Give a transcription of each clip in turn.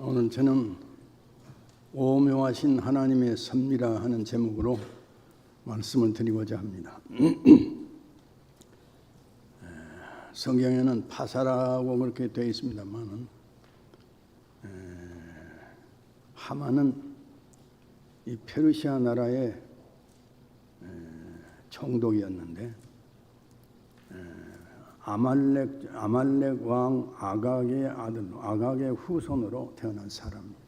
오늘 저는 오묘하신 하나님의 섭리라 하는 제목으로 말씀을 드리고자 합니다. 성경에는 파사라고 그렇게 되어 있습니다만 하만은 이 페르시아 나라의 총독이었는데 아말렉 왕 아각의 아들, 아각의 후손으로 태어난 사람입니다.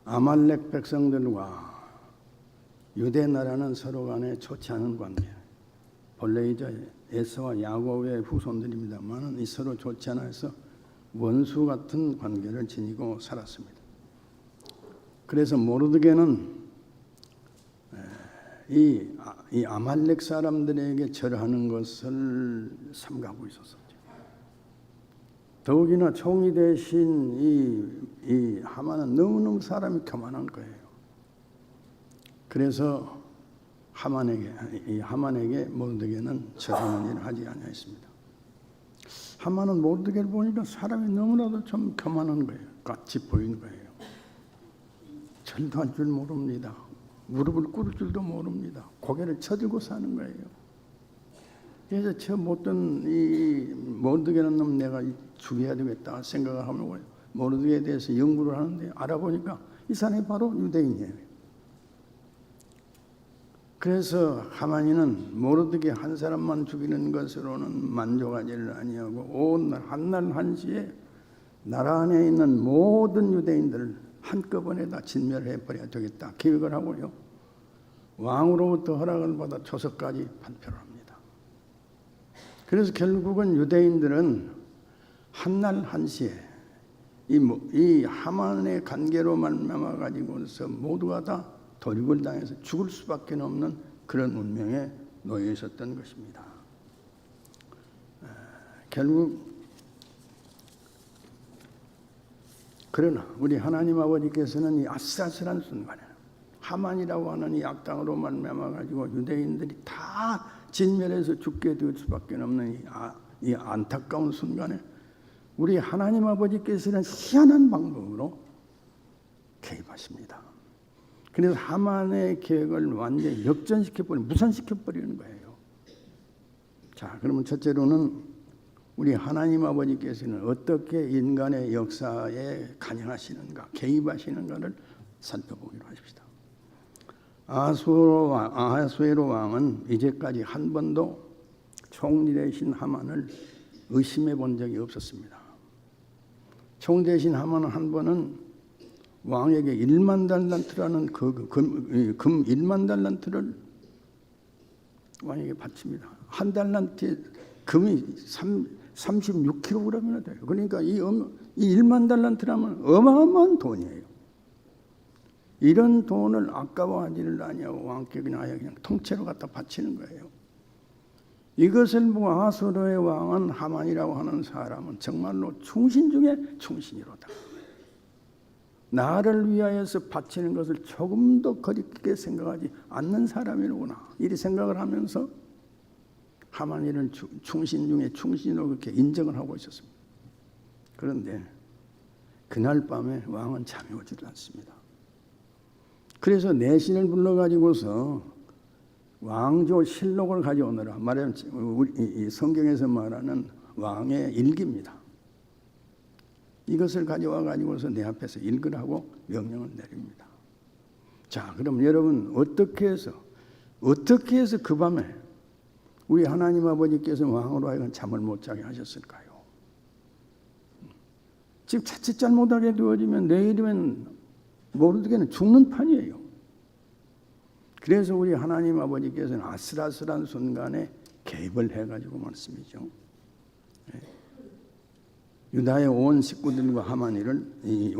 아말렉 백성들과 유대 나라는 서로 간에 좋지 않은 관계. 본래 이제 에서와 야곱의 후손들입니다만 이 서로 좋지 않아서 원수 같은 관계를 지니고 살았습니다. 그래서 모르드게는 이 아말렉 사람들에게 절하는 것을 삼가고 있었었죠. 더욱이나 총리 대신 이 하만은 너무너무 사람이 교만한 거예요. 그래서 하만에게 모르드게는 절하는 일을 하지 아니했습니다. 하만은 모르드게를 보니까 사람이 너무나도 좀 교만한 거예요. 같이 보이는 거예요. 절도 할 줄 모릅니다. 무릎을 꿇을 줄도 모릅니다. 고개를 쳐들고 사는 거예요. 그래서 저 못된 이 모르드게라는 놈 내가 죽여야 되겠다 생각을 하면 모르드게에 대해서 연구를 하는데 알아보니까 이 사람이 바로 유대인이에요. 그래서 하만이는 모르드게 한 사람만 죽이는 것으로는 만족하지를 아니하고 온 한날 한시에 나라 안에 있는 모든 유대인들을 한꺼번에 다 진멸해 버려야 되겠다 계획을 하고요. 왕으로부터 허락을 받아 조서까지 발표를 합니다. 그래서 결국은 유대인들은 한날 한시에 이 하만의 관계로 말미암아 가지고서 모두가 다 도륙을 당해서 죽을 수밖에 없는 그런 운명에 놓여 있었던 것입니다. 결국 그러나 우리 하나님 아버지께서는 이 아슬아슬한 순간에 하만이라고 하는 이 악당으로 말미암아 가지고 유대인들이 다 진멸해서 죽게 될 수밖에 없는 이 안타까운 순간에 우리 하나님 아버지께서는 희한한 방법으로 개입하십니다. 그래서 하만의 계획을 완전히 역전시켜버리는, 무산시켜버리는 거예요. 자, 그러면 첫째로는 우리 하나님 아버지께서는 어떻게 인간의 역사에 관여하시는가, 개입하시는가를 살펴보기로 하십시다. 아하수에로 왕은 이제까지 한 번도 총리 대신 하만을 의심해 본 적이 없었습니다. 총리 대신 하만은 한 번은 왕에게 1만 달란트라는 금 1만 달란트를 왕에게 바칩니다. 한 달란트에 금이 36kg이나 돼요. 그러니까 이 1만 달란트라면 어마어마한 돈이에요. 이런 돈을 아까워하지를 아니하고 왕께 그냥 통째로 갖다 바치는 거예요. 이것을 보고 아하수에로의 왕은 하만이라고 하는 사람은 정말로 충신 중에 충신이로다. 나를 위하여서 바치는 것을 조금도 거짓게 생각하지 않는 사람이로구나. 이리 생각을 하면서 하만이는 충신 중에 충신으로 그렇게 인정을 하고 있었습니다. 그런데 그날 밤에 왕은 잠이 오지를 않습니다. 그래서 내신을 불러가지고서 왕조 실록을 가져오느라 말하면 우리 성경에서 말하는 왕의 일기입니다. 이것을 가져와 가지고서 내 앞에서 읽으라고 명령을 내립니다. 자, 그럼 여러분 어떻게 해서 그 밤에 우리 하나님 아버지께서 왕으로 하여금 잠을 못 자게 하셨을까요? 지금 자칫 잘못하게 되어지면 내일이면 모르드게는 죽는 판이에요. 그래서 우리 하나님 아버지께서는 아슬아슬한 순간에 개입을 해가지고 말씀이죠. 유다의 온 식구들과 하만이를 이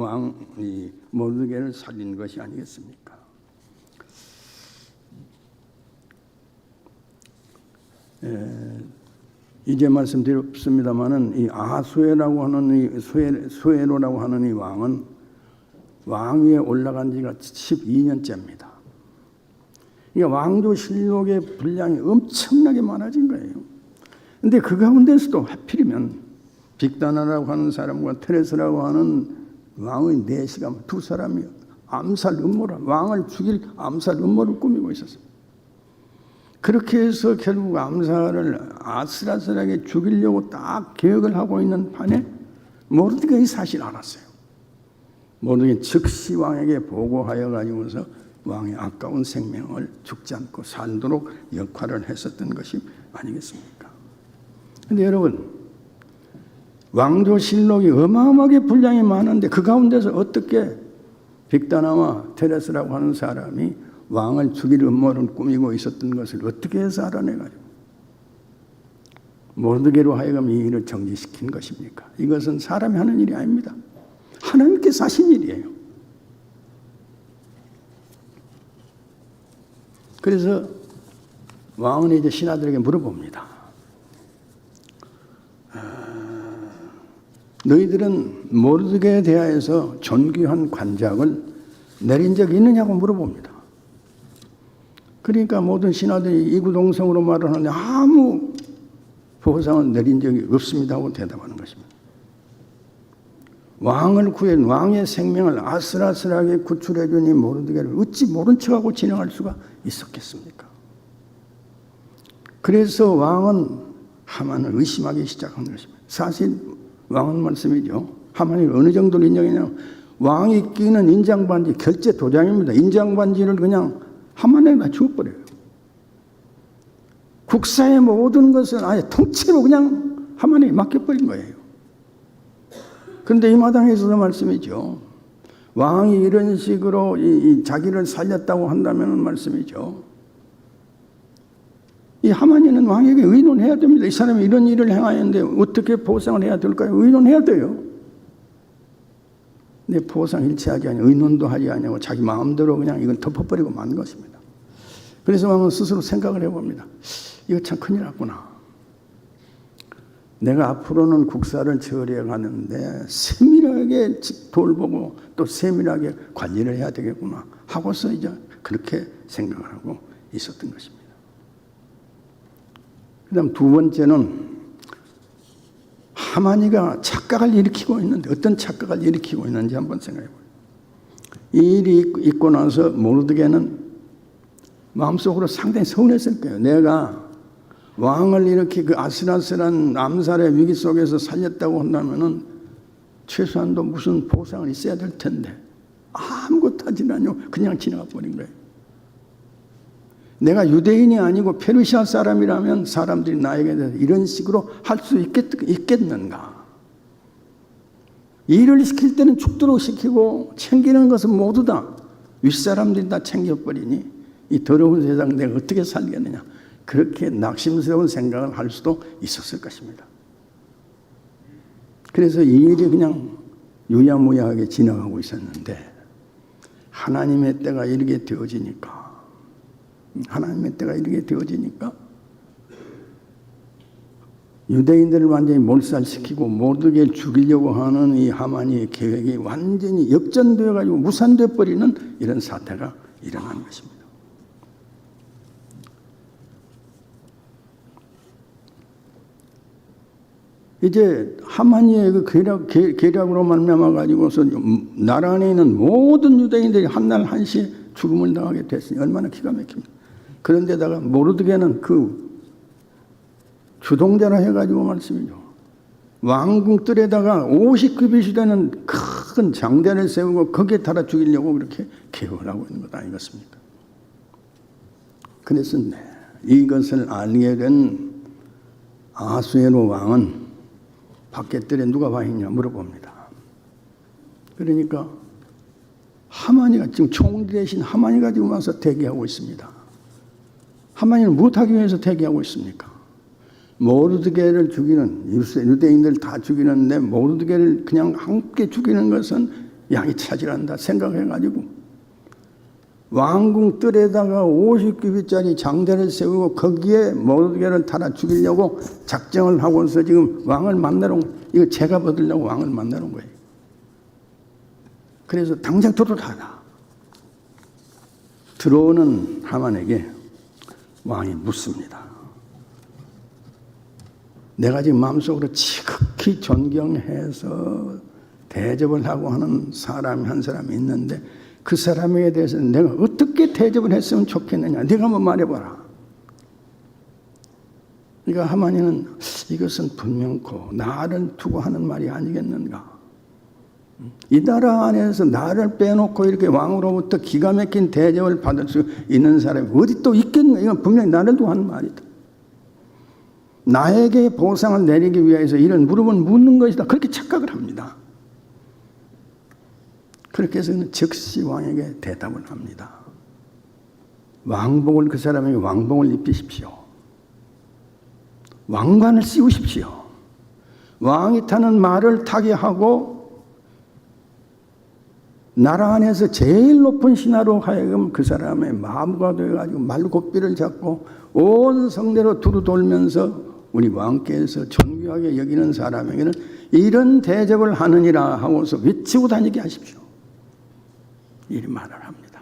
모르드게를 살린 것이 아니겠습니까? 이제 말씀드렸습니다만은 이 아하수에라고 하는 수에로라고 하는 이 왕은 왕 위에 올라간 지가 12년째입니다. 그러니까 왕조 실록의 분량이 엄청나게 많아진 거예요. 그런데 그 가운데서도 하필이면 빅다나라고 하는 사람과 테레스라고 하는 왕의 내시가 두 사람이 암살 음모를, 왕을 죽일 암살 음모를 꾸미고 있었어요. 그렇게 해서 결국 암살을 아슬아슬하게 죽이려고 딱 계획을 하고 있는 판에 모르드게가 이 사실을 알았어요. 모르드게는 즉시 왕에게 보고하여 가지고서 왕의 아까운 생명을 죽지 않고 살도록 역할을 했었던 것이 아니겠습니까? 그런데 여러분, 왕조실록이 어마어마하게 분량이 많은데 그 가운데서 어떻게 빅다나와 테레스라고 하는 사람이 왕을 죽일 음모를 꾸미고 있었던 것을 어떻게 해서 알아내가지고 모르드게로 하여금 이 일을 정지시킨 것입니까? 이것은 사람이 하는 일이 아닙니다. 하나님께서 하신 일이에요. 그래서 왕은 이제 신하들에게 물어봅니다. 너희들은 모르드게에 대하여서 존귀한 관작을 내린 적이 있느냐고 물어봅니다. 그러니까 모든 신하들이 이구동성으로 말을 하는데 아무 보상을 내린 적이 없습니다 하고 대답하는 것입니다. 왕을 구해 왕의 생명을 아슬아슬하게 구출해 주니 모르드게를 어찌 모른 척하고 진행할 수가 있었겠습니까? 그래서 왕은 하만을 의심하기 시작한 것입니다. 사실 왕은 말씀이죠. 하만이 어느 정도로 인정했냐면 왕이 끼는 인장반지 결제 도장입니다. 인장반지를 그냥 하만에다 주어버려요. 국사의 모든 것을 아예 통째로 그냥 하만에 맡겨버린 거예요. 그런데 이 마당에서도 말씀이죠. 왕이 이런 식으로 자기를 살렸다고 한다면 말씀이죠. 이 하만이는 왕에게 의논해야 됩니다. 이 사람이 이런 일을 행하였는데 어떻게 보상을 해야 될까요? 의논해야 돼요. 근데 보상 일치하지 아니하고 의논도 하지 아니하고 자기 마음대로 그냥 이건 덮어버리고 만 것입니다. 그래서 왕은 스스로 생각을 해봅니다. 이거 참 큰일 났구나. 내가 앞으로는 국사를 처리해 가는데 세밀하게 돌보고 또 세밀하게 관리를 해야 되겠구나 하고서 이제 그렇게 생각을 하고 있었던 것입니다. 그 다음 두 번째는 하만이가 착각을 일으키고 있는데 어떤 착각을 일으키고 있는지 한번 생각해 보세요. 이 일이 있고 나서 모르드게는 마음속으로 상당히 서운했을 거예요. 내가 왕을 이렇게 그 아슬아슬한 암살의 위기 속에서 살렸다고 한다면은 최소한도 무슨 보상은 있어야 될 텐데 아무것도 하지 않냐고 그냥 지나가 버린 거예요. 내가 유대인이 아니고 페르시아 사람이라면 사람들이 나에게 대해서 이런 식으로 할 수 있겠는가? 일을 시킬 때는 죽도록 시키고 챙기는 것은 모두 다 윗사람들이 다 챙겨버리니 이 더러운 세상 내가 어떻게 살겠느냐. 그렇게 낙심스러운 생각을 할 수도 있었을 것입니다. 그래서 이 일이 그냥 유야무야하게 지나가고 있었는데 하나님의 때가 이르게 되어지니까 유대인들을 완전히 몰살시키고 모르드게를 죽이려고 하는 이 하만의 계획이 완전히 역전되어 가지고 무산되어 버리는 이런 사태가 일어난 것입니다. 이제 하만이의 그 계략으로 말미암아 가지고서 나라 안에 있는 모든 유대인들이 한날 한시에 죽음을 당하게 됐으니 얼마나 기가 막힙니다. 그런데다가 모르드게는 그 주동자라 해가지고 말씀이죠. 왕궁 뜰에다가 50규빗이 되는 큰 장대를 세우고 거기에 달아 죽이려고 그렇게 계획을 하고 있는 것 아니겠습니까? 그래서 이것을 알게 된 아수에로 왕은 밖에 뜰에 누가 와 있냐 물어봅니다. 그러니까 하만이가 지금 총리 대신 하만이가 지금 와서 대기하고 있습니다. 하만이는 무엇하기 위해서 대기하고 있습니까? 모르드게를 죽이는 유대인들 다 죽이는데 모르드게를 그냥 함께 죽이는 것은 양이 차지한다 생각해가지고 왕궁 뜰에다가 50규빗짜리 장대를 세우고 거기에 모르드게를 달아 죽이려고 작정을 하고서 지금 왕을 만나러 이거 제가 받으려고 왕을 만나러 온 거예요. 그래서 당장 들어오라. 들어오는 하만에게 왕이 묻습니다. 내가 지금 마음속으로 지극히 존경해서 대접을 하고 하는 사람이 한 사람이 있는데 그 사람에 대해서 내가 어떻게 대접을 했으면 좋겠느냐, 네가 한번 말해봐라. 그러니까 하만이는 이것은 분명코 나를 두고 하는 말이 아니겠는가. 이 나라 안에서 나를 빼놓고 이렇게 왕으로부터 기가 막힌 대접을 받을 수 있는 사람이 어디 또 있겠는가. 이건 분명히 나를 두고 하는 말이다. 나에게 보상을 내리기 위해서 이런 물음을 묻는 것이다, 그렇게 착각을 합니다. 그렇게 해서 그는 즉시 왕에게 대답을 합니다. 왕복을, 그 사람에게 왕복을 입히십시오. 왕관을 씌우십시오. 왕이 타는 말을 타게 하고 나라 안에서 제일 높은 신하로 하여금 그 사람의 마부가 되어가지고 말고삐를 잡고 온 성내로 두루 돌면서 우리 왕께서 존귀하게 여기는 사람에게는 이런 대접을 하느니라 하고서 외치고 다니게 하십시오. 이 말을 합니다.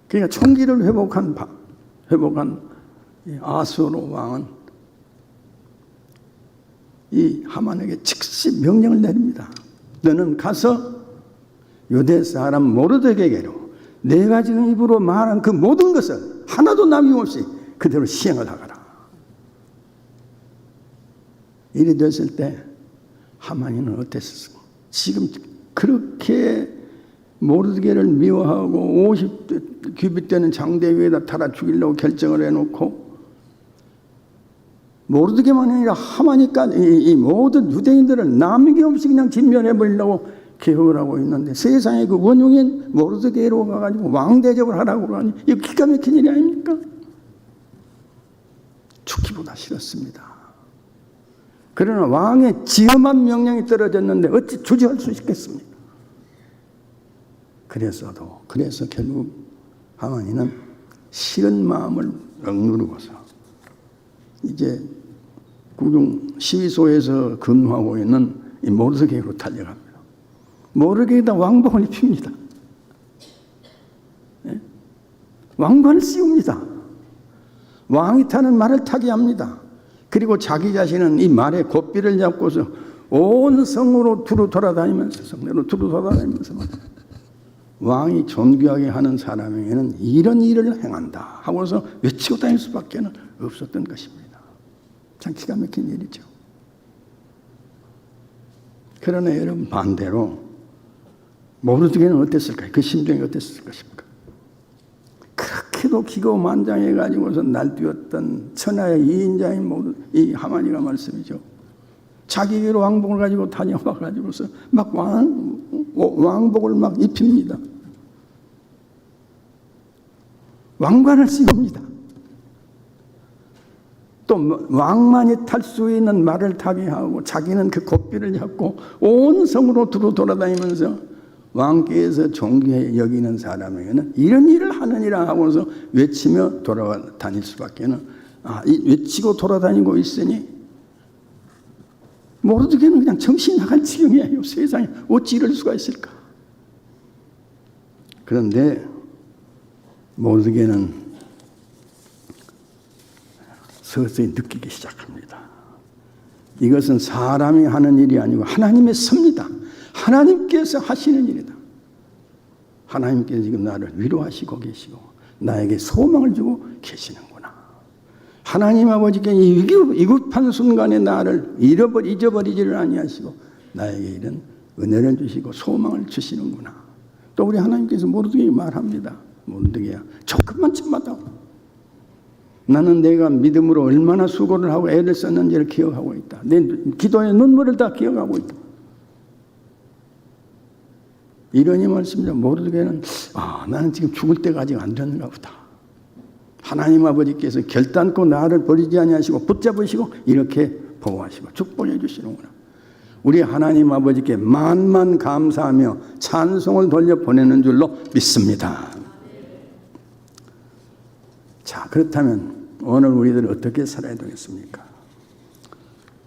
그러니까 총기를 회복한 아수르 왕은 이 하만에게 즉시 명령을 내립니다. 너는 가서 유대 사람 모르드게게로 내가 지금 입으로 말한 그 모든 것을 하나도 남김없이 그대로 시행을 하거라. 일이 됐을 때 하만이는 어땠을까? 지금 그렇게 모르드게를 미워하고 50규빗 되는 장대 위에다 달아 죽이려고 결정을 해놓고 모르드게만 아니라 하마니까지 이 모든 유대인들을 남김없이 그냥 진멸해버리려고 계획을 하고 있는데 세상에 그 원흉인 모르드게로 가가지고 왕대접을 하라고 하니 이거 기가 막힌 일이 아닙니까? 죽기보다 싫었습니다. 그러나 왕의 지엄한 명령이 떨어졌는데 어찌 주저할 수 있겠습니까? 그래서 결국 하만이는 싫은 마음을 억누르고서 이제 궁중 시위소에서 근무하고 있는 이 모르드게로 달려갑니다. 모르드게에다 왕복을 입힙니다. 예? 왕관을 씌웁니다. 왕이 타는 말을 타게 합니다. 그리고 자기 자신은 이 말에 고삐를 잡고서 온 성으로 두루 돌아다니면서 성내로 두루 돌아다니면서 왕이 존귀하게 하는 사람에게는 이런 일을 행한다 하고서 외치고 다닐 수밖에 없었던 것입니다. 참 기가 막힌 일이죠. 그러나 여러분 반대로 모르드게는 어땠을까요? 그 심정이 어땠을 것입니까? 그렇게도 기고만장해가지고서 날뛰었던 천하의 이인자인 이 하만이가 말씀이죠. 자기 위로 왕복을 가지고 다녀와가지고서 막 왕복을 막 입힙니다. 왕관을 씌웁니다. 또 왕만이 탈 수 있는 말을 타게 하고 자기는 그 고삐를 잡고 온 성으로 두루 돌아다니면서 왕께서 존귀해 여기는 사람에게는 이런 일을 하느니라 하고서 외치며 돌아다닐 수밖에는 외치고 돌아다니고 있으니 모르드게는 그냥 정신이 나갈 지경이에요. 세상에 어찌 이럴 수가 있을까? 그런데 모르드게는 서서히 느끼기 시작합니다. 이것은 사람이 하는 일이 아니고 하나님의 섭니다. 하나님께서 하시는 일이다. 하나님께서 지금 나를 위로하시고 계시고 나에게 소망을 주고 계시는구나. 하나님 아버지께 이 위급한 순간에 나를 잊어버리지를 아니하시고 나에게 이런 은혜를 주시고 소망을 주시는구나. 또 우리 하나님께서 모르드게에게 말합니다. 모르드게야, 조금만 참아다. 나는 내가 믿음으로 얼마나 수고를 하고 애를 썼는지를 기억하고 있다. 내 기도의 눈물을 다 기억하고 있다. 이러니 말씀이죠. 모르드게는 나는 지금 죽을 때가 아직 안 됐는가 보다. 하나님 아버지께서 결단코 나를 버리지 아니하시고 붙잡으시고 이렇게 보호하시고 축복해 주시는구나. 우리 하나님 아버지께 만만 감사하며 찬송을 돌려보내는 줄로 믿습니다. 자, 그렇다면 오늘 우리들 어떻게 살아야 되겠습니까?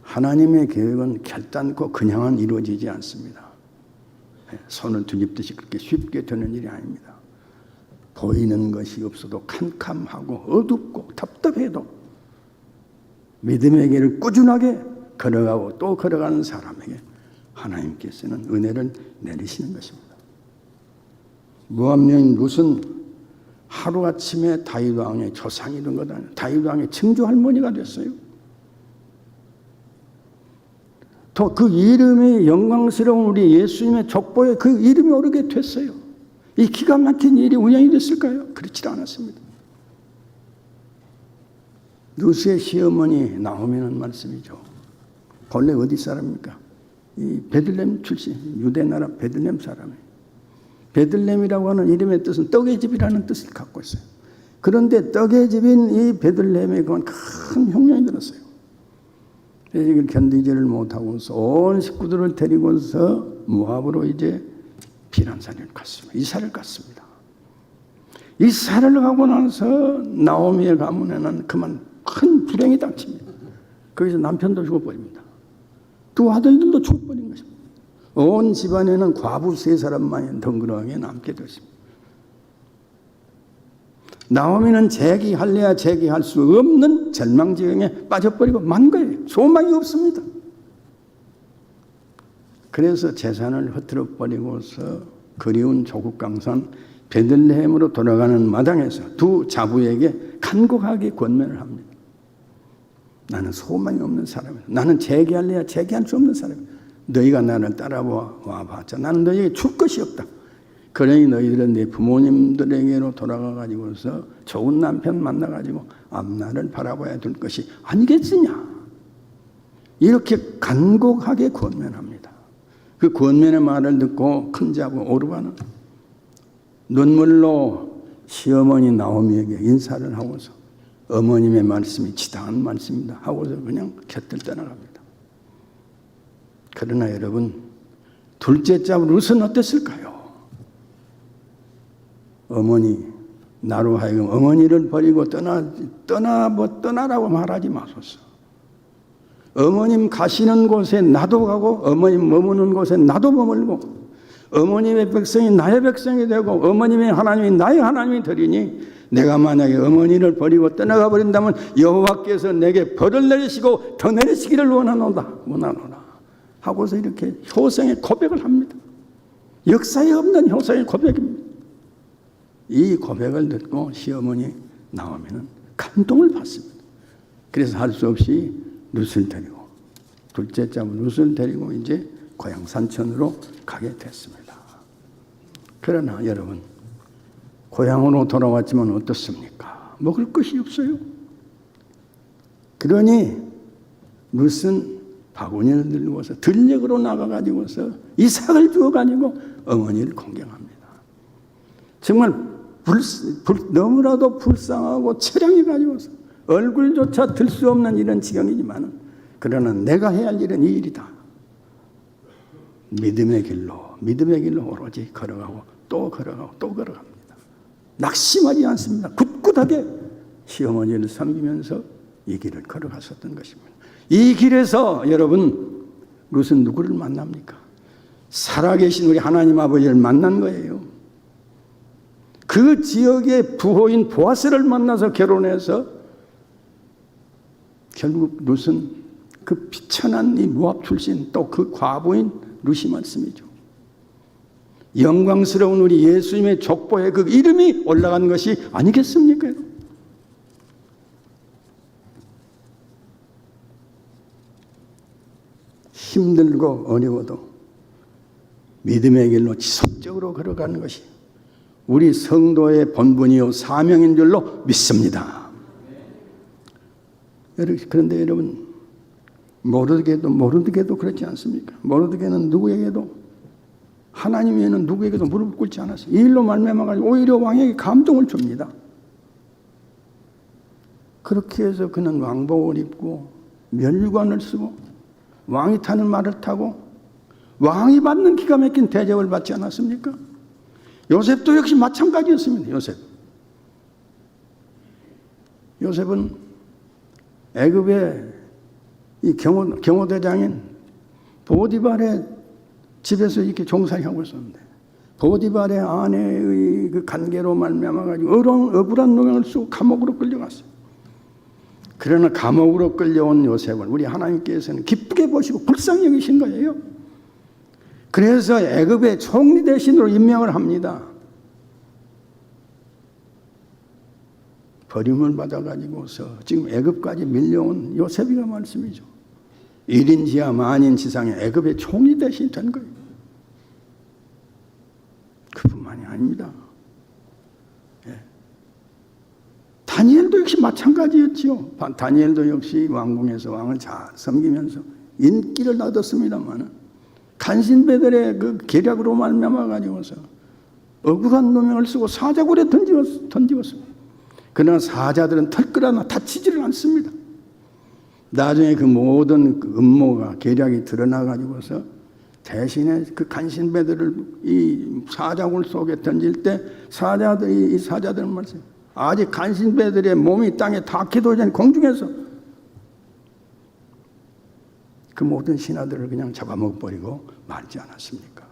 하나님의 계획은 결단코 그냥은 이루어지지 않습니다. 손을 뒤집듯이 그렇게 쉽게 되는 일이 아닙니다. 보이는 것이 없어도 캄캄하고 어둡고 답답해도 믿음의 길을 꾸준하게 걸어가고 또 걸어가는 사람에게 하나님께서는 은혜를 내리시는 것입니다. 모압 여인 룻은 하루아침에 다윗 왕의 조상이 된 것 아니에요. 다윗 왕의 증조 할머니가 됐어요. 또 그 이름이 영광스러운 우리 예수님의 족보에 그 이름이 오르게 됐어요. 이 기가 막힌 일이 우연히 됐을까요? 그렇지 않았습니다. 룻의 시어머니 나오미는 말씀이죠. 본래 어디 사람입니까? 이 베들레헴 출신, 유대 나라 베들레헴 사람이에요. 베들레헴이라고 하는 이름의 뜻은 떡의 집이라는 뜻을 갖고 있어요. 그런데 떡의 집인 이 베들레헴에 큰 흉년이 들었어요. 이걸 견디지를 못하고서 온 식구들을 데리고서 모압으로 이제 피난산을 갔습니다. 이사를 갔습니다. 이사를 가고 나서 나오미의 가문에는 그만 큰 불행이 닥칩니다. 거기서 남편도 죽어버립니다. 두 아들들도 죽어버린 것입니다. 온 집안에는 과부 3사람만이 덩그러하게 남게 됐습니다. 나오미는 재기할래야 재기할 수 없는 절망지경에 빠져버리고 만 거예요. 소망이 없습니다. 그래서 재산을 흐트러 버리고서 그리운 조국 강산 베들레헴으로 돌아가는 마당에서 두 자부에게 간곡하게 권면을 합니다. 나는 소망이 없는 사람이야. 나는 재기할래야 재기할 수 없는 사람이야. 너희가 나를 따라와봤자 나는 너희에게 줄 것이 없다. 그러니 너희들은 네 부모님들에게로 돌아가가지고서 좋은 남편 만나가지고 앞날을 바라봐야 될 것이 아니겠느냐. 이렇게 간곡하게 권면합니다. 그 권면의 말을 듣고 큰 자부 오르바는 눈물로 시어머니 나오미에게 인사를 하고서 어머님의 말씀이 지당한 말씀입니다 하고서 그냥 곁을 떠나갑니다. 그러나 여러분, 둘째 자부 룻은 어땠을까요? 어머니, 나로 하여금 어머니를 버리고 떠나라고 말하지 마소서. 어머님 가시는 곳에 나도 가고 어머님 머무는 곳에 나도 머물고 어머님의 백성이 나의 백성이 되고 어머님의 하나님이 나의 하나님이 되리니 내가 만약에 어머니를 버리고 떠나가 버린다면 여호와께서 내게 벌을 내리시고 더 내리시기를 원하노라 하고서 이렇게 효성의 고백을 합니다. 역사에 없는 효성의 고백입니다. 이 고백을 듣고 시어머니 나오미는 감동을 받습니다. 그래서 할 수 없이 룻을 데리고 둘째 자부 룻을 데리고 이제 고향 산천으로 가게 됐습니다. 그러나 여러분, 고향으로 돌아왔지만 어떻습니까? 먹을 것이 없어요. 그러니 룻은 바구니를 들고서 들녘으로 나가가지고서 이삭을 주어가지고 어머니를 공경합니다. 정말 너무나도 불쌍하고 처량해가지고서 얼굴조차 들 수 없는 이런 지경이지만 그러나 내가 해야 할 일은 이 일이다. 믿음의 길로 오로지 걸어가고 또 걸어가고 또 걸어갑니다. 낙심하지 않습니다. 굳굳하게 시어머니를 섬기면서 이 길을 걸어갔었던 것입니다. 이 길에서 여러분 룻은 누구를 만납니까? 살아계신 우리 하나님 아버지를 만난 거예요. 그 지역의 부호인 보아스를 만나서 결혼해서 결국 룻은 그 비천한 이 모압 출신 또 그 과부인 룻이 말씀이죠. 영광스러운 우리 예수님의 족보에 그 이름이 올라간 것이 아니겠습니까? 힘들고 어려워도 믿음의 길로 지속적으로 걸어가는 것이 우리 성도의 본분이요 사명인 줄로 믿습니다. 그런데 여러분, 모르드게도 그렇지 않습니까? 모르드게는 누구에게도 하나님 외에는 누구에게도 무릎 꿇지 않았어요. 이 일로 말미암아가지고 오히려 왕에게 감동을 줍니다. 그렇게 해서 그는 왕복을 입고 면류관을 쓰고 왕이 타는 말을 타고 왕이 받는 기가 막힌 대접을 받지 않았습니까? 요셉도 역시 마찬가지였습니다. 요셉은 애굽의 이 경호대장인 보디발의 집에서 이렇게 종살이하고 있었는데 보디발의 아내의 그 관계로 말미암아가지고 억울한 노경을 쓰고 감옥으로 끌려갔어요. 그러나 감옥으로 끌려온 요셉을 우리 하나님께서는 기쁘게 보시고 불쌍히 여기신 거예요. 그래서 애굽의 총리 대신으로 임명을 합니다. 버림을 받아가지고서 지금 애굽까지 밀려온 요셉이가 말씀이죠. 1인 지하 만인 지상의 애굽의 총리 대신이 된 거예요. 그뿐만이 아닙니다. 예. 다니엘도 역시 마찬가지였지요. 다니엘도 역시 왕궁에서 왕을 잘 섬기면서 인기를 얻었습니다만 간신배들의 그 계략으로 말미암아 가지고서 억울한 누명을 쓰고 사자굴에 던지었습니다. 그러나 사자들은 털끌 하나 다치지를 않습니다. 나중에 그 모든 그 음모가 계략이 드러나 가지고서 대신에 그 간신배들을 이 사자굴 속에 던질 때 이 사자들은 말씀 아직 간신배들의 몸이 땅에 닿기도 전 공중에서 그 모든 신하들을 그냥 잡아먹어버리고 말지 않았습니까?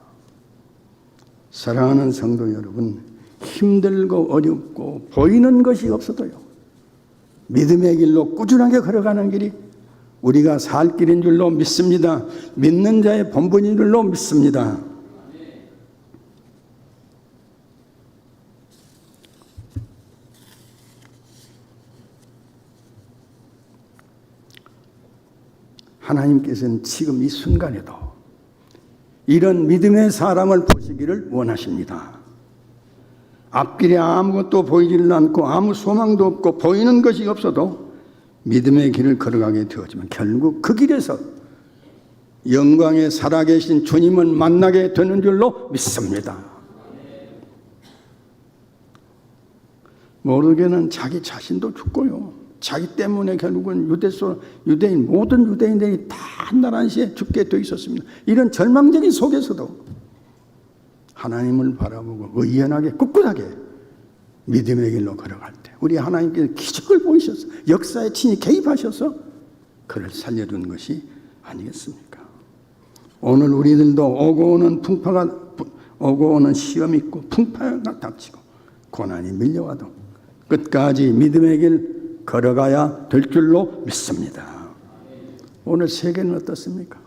사랑하는 성도 여러분, 힘들고 어렵고 보이는 것이 없어도요, 믿음의 길로 꾸준하게 걸어가는 길이 우리가 살 길인 줄로 믿습니다. 믿는 자의 본분인 줄로 믿습니다. 하나님께서는 지금 이 순간에도 이런 믿음의 사람을 보시기를 원하십니다. 앞길에 아무것도 보이지를 않고 아무 소망도 없고 보이는 것이 없어도 믿음의 길을 걸어가게 되었지만 결국 그 길에서 영광에 살아계신 주님을 만나게 되는 줄로 믿습니다. 모르게는 자기 자신도 죽고요, 자기 때문에 결국은 유대인 모든 유대인들이 다 한나라시에 죽게 되어 있었습니다. 이런 절망적인 속에서도 하나님을 바라보고 의연하게 꿋꿋하게 믿음의 길로 걸어갈 때 우리 하나님께서 기적을 보이셔서 역사에 친히 개입하셔서 그를 살려준 것이 아니겠습니까? 오늘 우리들도 오고 오는 시험이 있고 풍파가 닥치고 고난이 밀려와도 끝까지 믿음의 길 걸어가야 될 줄로 믿습니다. 오늘 세계는 어떻습니까?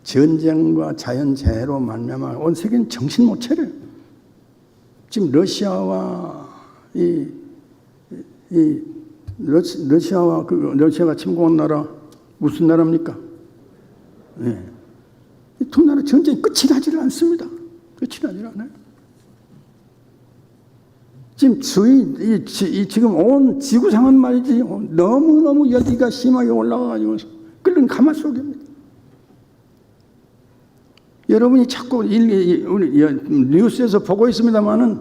전쟁과 자연재해로 말미암아 온 세계는 정신 못 차려요. 지금 러시아와 러시아가 침공한 나라 무슨 나라입니까? 네. 이 두 나라 전쟁이 끝이 나지를 않습니다. 끝이 나지를 않아요. 지금 온 지구상은 말이지 너무너무 열기가 심하게 올라가가지고 끓는 가마 속입니다. 여러분이 자꾸 뉴스에서 보고 있습니다만은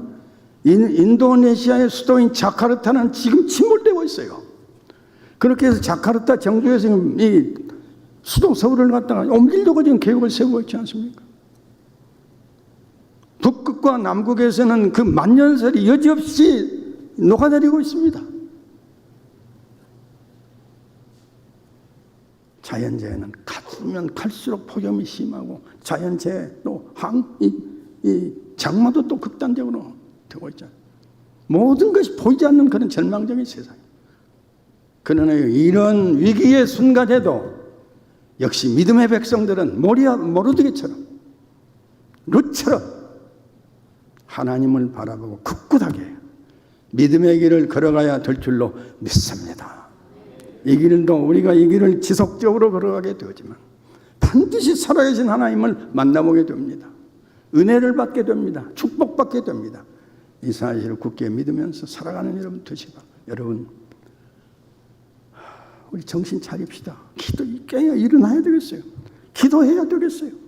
인도네시아의 수도인 자카르타는 지금 침몰되고 있어요. 그렇게 해서 자카르타 정부에서 이 수도 서울을 갖다가 옮기려고 지금 계획을 세우고 있지 않습니까? 북극과 남극에서는 그 만년설이 여지없이 녹아내리고 있습니다. 자연재해는 가면 갈수록 폭염이 심하고 자연재해 또 장마도 또 극단적으로 되고 있잖아요. 모든 것이 보이지 않는 그런 절망적인 세상. 그러나 이런 위기의 순간에도 역시 믿음의 백성들은 모르드게처럼 룻처럼 하나님을 바라보고 굳굳하게 믿음의 길을 걸어가야 될 줄로 믿습니다. 이 길도 우리가 이 길을 지속적으로 걸어가게 되지만 반드시 살아계신 하나님을 만나보게 됩니다. 은혜를 받게 됩니다. 축복받게 됩니다. 이 사실을 굳게 믿으면서 살아가는 여러분 되시고, 여러분 우리 정신 차립시다. 깨어 일어나야 되겠어요. 기도해야 되겠어요.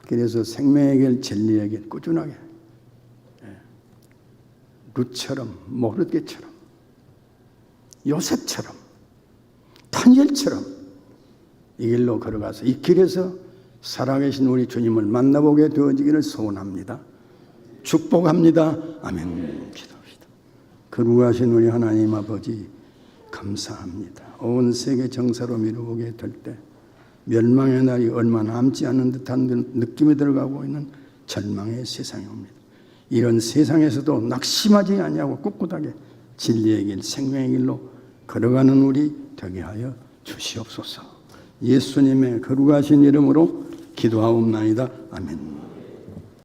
그래서 생명의 길, 진리의 길 꾸준하게 룻처럼 모르드게처럼 요셉처럼 다니엘처럼 이 길로 걸어가서 이 길에서 살아계신 우리 주님을 만나보게 되어지기를 소원합니다. 축복합니다. 아멘. 기도합시다. 거룩하신 우리 하나님 아버지 감사합니다. 온 세계 정사로 미루게 될 때 멸망의 날이 얼마 남지 않은 듯한 느낌이 들어가고 있는 절망의 세상이 옵니다. 이런 세상에서도 낙심하지 아니하고 꿋꿋하게 진리의 길, 생명의 길로 걸어가는 우리 되게 하여 주시옵소서. 예수님의 거룩하신 이름으로 기도하옵나이다. 아멘.